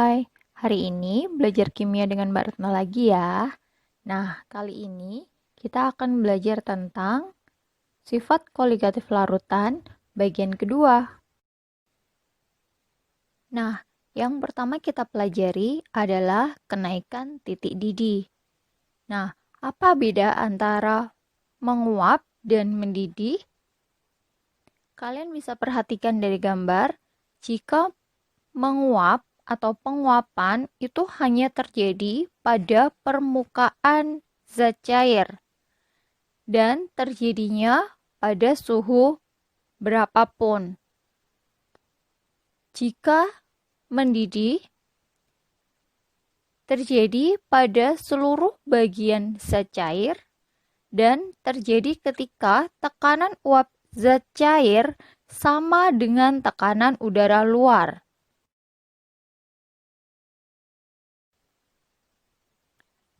Hai, hari ini belajar kimia dengan Mbak Retno lagi ya. Nah, kali ini kita akan belajar tentang sifat koligatif larutan bagian kedua. Nah, yang pertama kita pelajari adalah kenaikan titik didih. Nah, apa beda antara menguap dan mendidih? Kalian bisa perhatikan dari gambar, jika menguap atau penguapan itu hanya terjadi pada permukaan zat cair dan terjadinya pada suhu berapapun. Jika mendidih, terjadi pada seluruh bagian zat cair dan terjadi ketika tekanan uap zat cair sama dengan tekanan udara luar.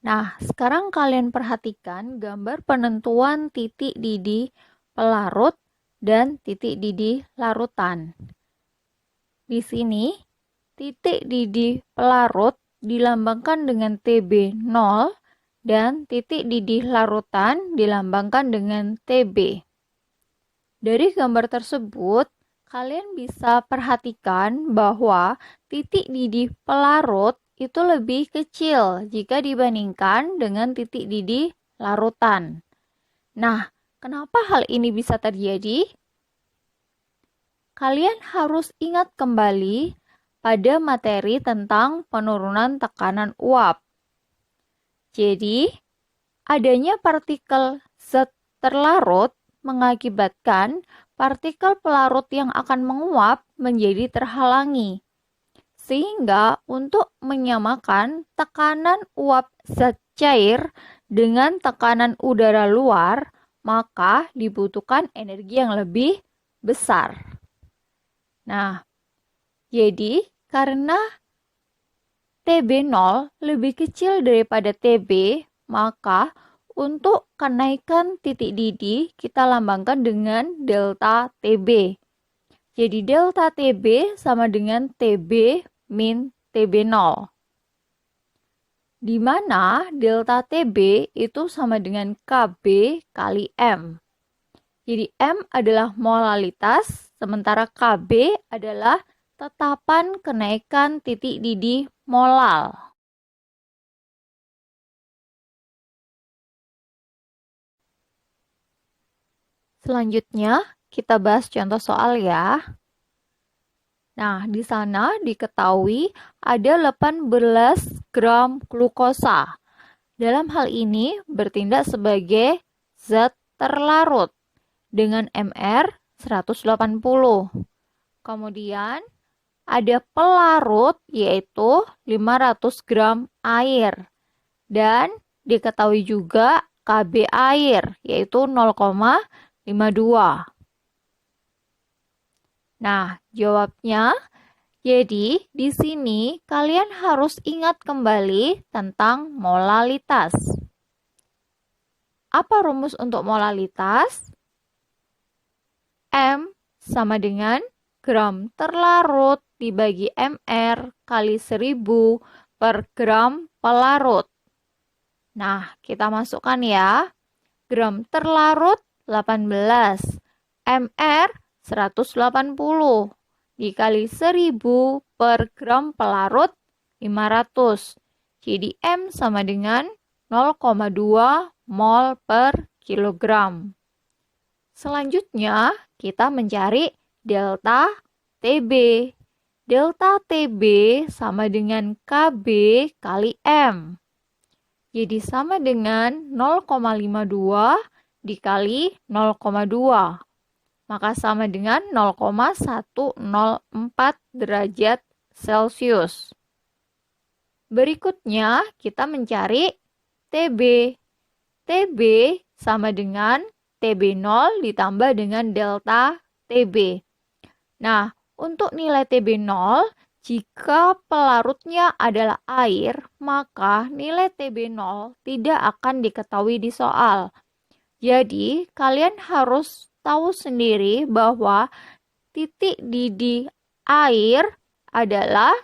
Nah, sekarang kalian perhatikan gambar penentuan titik didih pelarut dan titik didih larutan. Di sini, titik didih pelarut dilambangkan dengan TB0 dan titik didih larutan dilambangkan dengan TB. Dari gambar tersebut, kalian bisa perhatikan bahwa titik didih pelarut itu lebih kecil jika dibandingkan dengan titik didih larutan. Nah, kenapa hal ini bisa terjadi? Kalian harus ingat kembali pada materi tentang penurunan tekanan uap. Jadi, adanya partikel zat terlarut mengakibatkan partikel pelarut yang akan menguap menjadi terhalangi. Sehingga untuk menyamakan tekanan uap zat cair dengan tekanan udara luar, maka dibutuhkan energi yang lebih besar. Nah, jadi karena TB0 lebih kecil daripada TB, maka untuk kenaikan titik didih kita lambangkan dengan delta TB. Jadi delta TB sama dengan TB min TB0. Di mana delta TB itu sama dengan KB kali M. Jadi M adalah molalitas, sementara KB adalah tetapan kenaikan titik didih molal. Selanjutnya, kita bahas contoh soal ya. Nah, di sana diketahui ada 18 gram glukosa. Dalam hal ini bertindak sebagai zat terlarut dengan MR 180. Kemudian ada pelarut yaitu 500 gram air. Dan diketahui juga KB air yaitu 0,52. Nah, jawabnya, jadi di sini kalian harus ingat kembali tentang molalitas. Apa rumus untuk molalitas? M sama dengan gram terlarut dibagi MR kali 1000 per gram pelarut. Nah, kita masukkan ya. Gram terlarut 18, MR 180 dikali 1000 per gram pelarut 500. Jadi M sama dengan 0,2 mol per kilogram. Selanjutnya, kita mencari delta TB. Delta TB sama dengan KB kali M. Jadi sama dengan 0,52 dikali 0,2. Maka sama dengan 0,104 derajat Celcius. Berikutnya kita mencari TB. TB sama dengan TB0 ditambah dengan delta TB. Nah, untuk nilai TB0, jika pelarutnya adalah air, maka nilai TB0 tidak akan diketahui di soal. Jadi, kalian harus tahu sendiri bahwa titik didih air adalah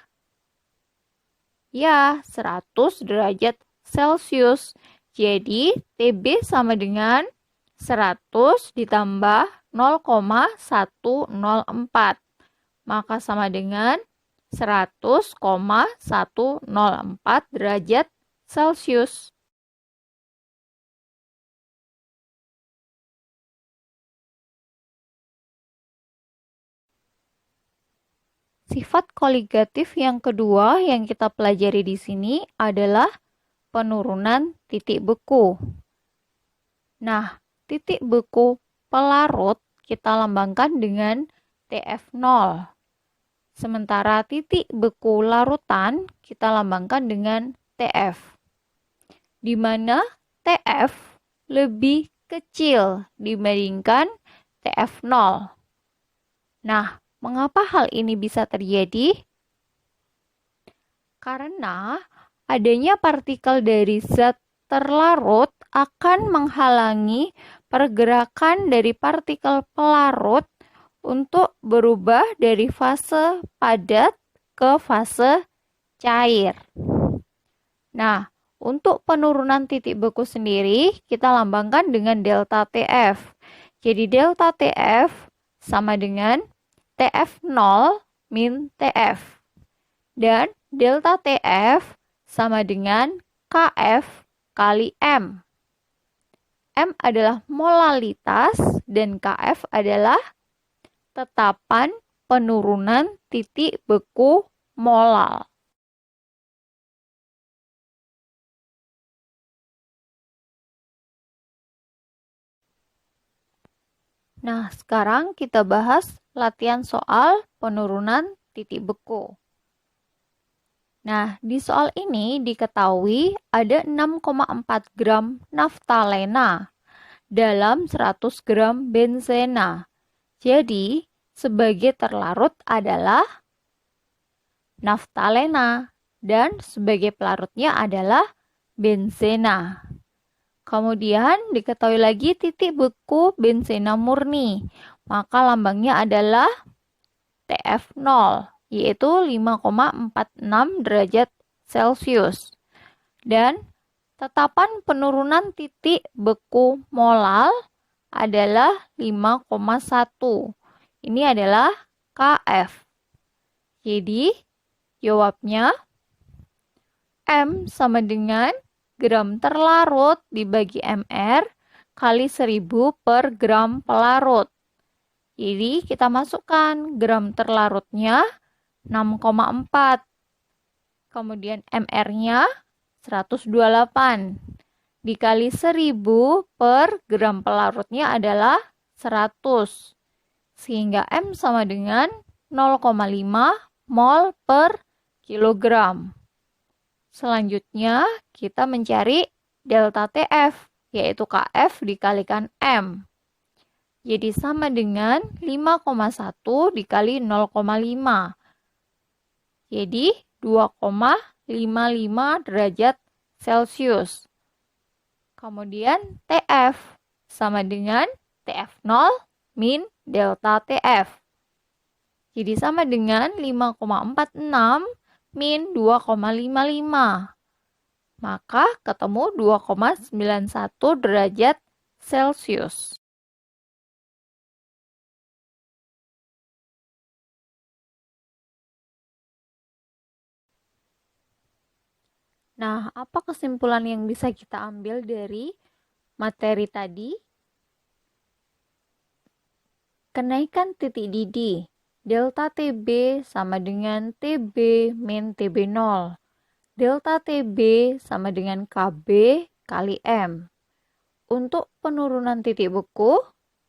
Ya, 100 derajat Celcius. Jadi, TB sama dengan 100 ditambah 0,104. Maka sama dengan 100,104 derajat Celcius. Sifat koligatif yang kedua yang kita pelajari di sini adalah penurunan titik beku. Nah, titik beku pelarut kita lambangkan dengan TF0. Sementara titik beku larutan kita lambangkan dengan TF. Di mana TF lebih kecil dibandingkan TF0. Nah, mengapa hal ini bisa terjadi? Karena adanya partikel dari zat terlarut akan menghalangi pergerakan dari partikel pelarut untuk berubah dari fase padat ke fase cair. Nah, untuk penurunan titik beku sendiri, kita lambangkan dengan delta TF. Jadi delta TF sama dengan TF0 min TF. Dan delta TF sama dengan KF kali M. M adalah molalitas dan KF adalah tetapan penurunan titik beku molal. Nah, sekarang kita bahas latihan soal penurunan titik beku. Nah, di soal ini diketahui ada 6,4 gram naftalena dalam 100 gram benzena. Jadi, sebagai terlarut adalah naftalena dan sebagai pelarutnya adalah benzena. Kemudian diketahui lagi titik beku benzena murni. Maka lambangnya adalah TF0, yaitu 5,46 derajat Celcius. Dan tetapan penurunan titik beku molal adalah 5,1. Ini adalah KF. Jadi, jawabnya M sama dengan gram terlarut dibagi MR kali 1000 per gram pelarut. Jadi kita masukkan gram terlarutnya 6,4. Kemudian MR-nya 128. Dikali 1000 per gram pelarutnya adalah 100. Sehingga M sama dengan 0,5 mol per kilogram. Selanjutnya, kita mencari delta TF, yaitu KF dikalikan M. Jadi sama dengan 5,1 dikali 0,5. Jadi 2,55 derajat Celcius. Kemudian TF sama dengan TF0 min delta TF. Jadi sama dengan 5,46 min 2,55. Maka ketemu 2,91 derajat Celcius. Nah, apa kesimpulan yang bisa kita ambil dari materi tadi? Kenaikan titik didih delta TB sama dengan TB min TB0. Delta TB sama dengan KB kali M. Untuk penurunan titik beku,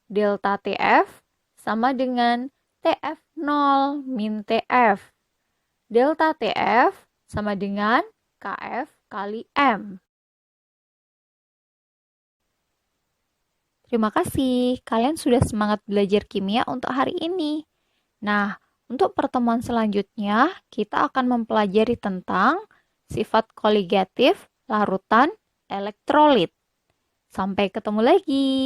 delta TF sama dengan TF0 min TF. Delta TF sama dengan KF kali M. Terima kasih, kalian sudah semangat belajar kimia untuk hari ini. Nah, untuk pertemuan selanjutnya, kita akan mempelajari tentang sifat koligatif larutan elektrolit. Sampai ketemu lagi.